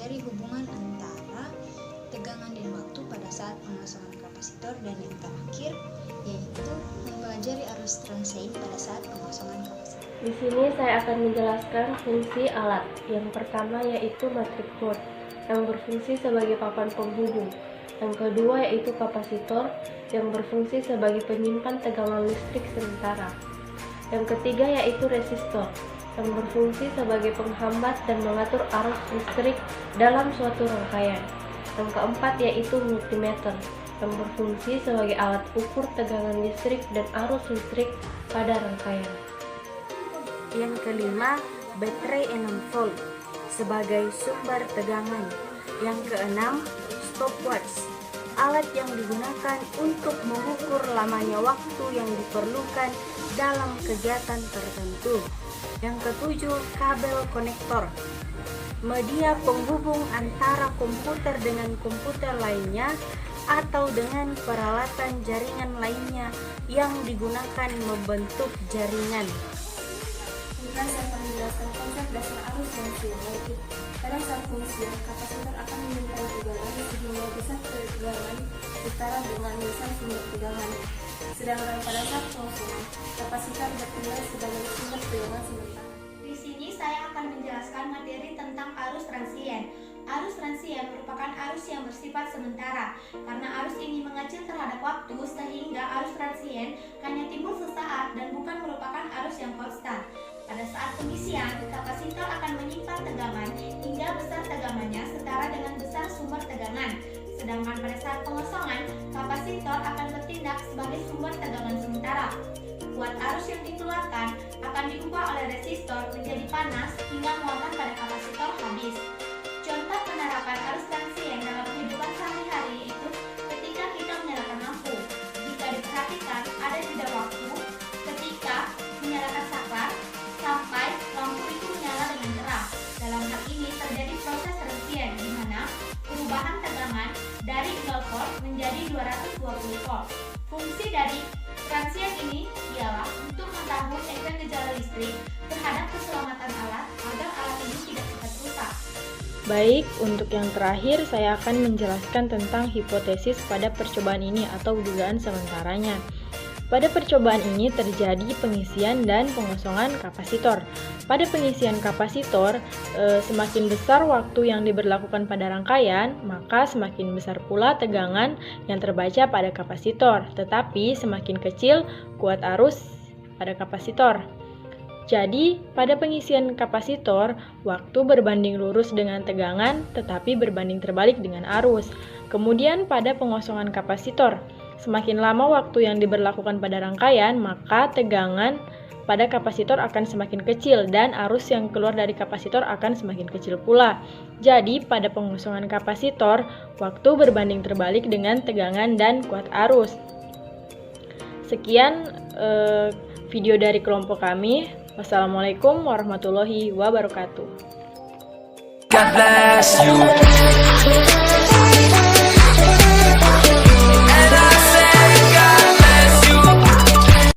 mempelajari hubungan antara tegangan dan waktu pada saat pengosongan kapasitor, dan yang terakhir yaitu mempelajari arus transient pada saat pengosongan kapasitor. Di sini saya akan menjelaskan fungsi alat. Yang pertama yaitu matrix board yang berfungsi sebagai papan penghubung. Yang kedua yaitu kapasitor yang berfungsi sebagai penyimpan tegangan listrik sementara. Yang ketiga yaitu resistor yang berfungsi sebagai penghambat dan mengatur arus listrik dalam suatu rangkaian. Yang keempat yaitu multimeter yang berfungsi sebagai alat ukur tegangan listrik dan arus listrik pada rangkaian. Yang kelima, baterai 6 volt sebagai sumber tegangan. Yang keenam, stopwatch, alat yang digunakan untuk mengukur lamanya waktu yang diperlukan dalam kegiatan tertentu. Yang ketujuh, kabel konektor, media penghubung antara komputer dengan komputer lainnya atau dengan peralatan jaringan lainnya yang digunakan membentuk jaringan. Jika saya akan menjelaskan konsep dasar arus transient, yaitu pada saat pengisian, kapasitor akan menyimpan tegangan sehingga besar tegangan setara dengan besar sumber tegangan. Sedangkan pada saat pengosongan, kapasitor bertindak sebagai sumber tegangan sementara. Di sini saya akan menjelaskan materi tentang arus transient. Arus transient merupakan arus yang bersifat sementara. Karena arus ini mengecil terhadap waktu, sehingga arus transient hanya timbul sesaat dan bukan merupakan arus yang konstan. Pada saat pengisian, kapasitor akan menyimpan tegangan hingga besar tegangannya setara dengan besar sumber tegangan. Sedangkan pada saat pengosongan, kapasitor akan bertindak sebagai sumber tegangan sementara. Kuat arus yang dikeluarkan akan diubah oleh resistor menjadi panas hingga muatan pada kapasitor habis. Contoh penerapan arus transient dalam kehidupan sehari-hari yaitu ketika kita menyalakan lampu. Jika diperhatikan, ada jeda waktu ketika menyalakan saklar sampai lampu itu menyala dengan terang. Dalam hal ini terjadi proses transient di mana perubahan tegangan dari 0 volt menjadi 220 volt. Fungsi dari transient ini ialah untuk mengetahui efek gejala listrik terhadap keselamatan alat agar alat ini tidak cepat rusak. Baik, untuk yang terakhir saya akan menjelaskan tentang hipotesis pada percobaan ini atau dugaan sementaranya. Pada percobaan ini terjadi pengisian dan pengosongan kapasitor. Pada pengisian kapasitor, semakin besar waktu yang diberlakukan pada rangkaian, maka semakin besar pula tegangan yang terbaca pada kapasitor, tetapi semakin kecil kuat arus pada kapasitor. Jadi, pada pengisian kapasitor, waktu berbanding lurus dengan tegangan, tetapi berbanding terbalik dengan arus. Kemudian pada pengosongan kapasitor, semakin lama waktu yang diberlakukan pada rangkaian, maka tegangan pada kapasitor akan semakin kecil dan arus yang keluar dari kapasitor akan semakin kecil pula. Jadi, pada pengosongan kapasitor, waktu berbanding terbalik dengan tegangan dan kuat arus. Sekian video dari kelompok kami. Wassalamualaikum warahmatullahi wabarakatuh. God bless you.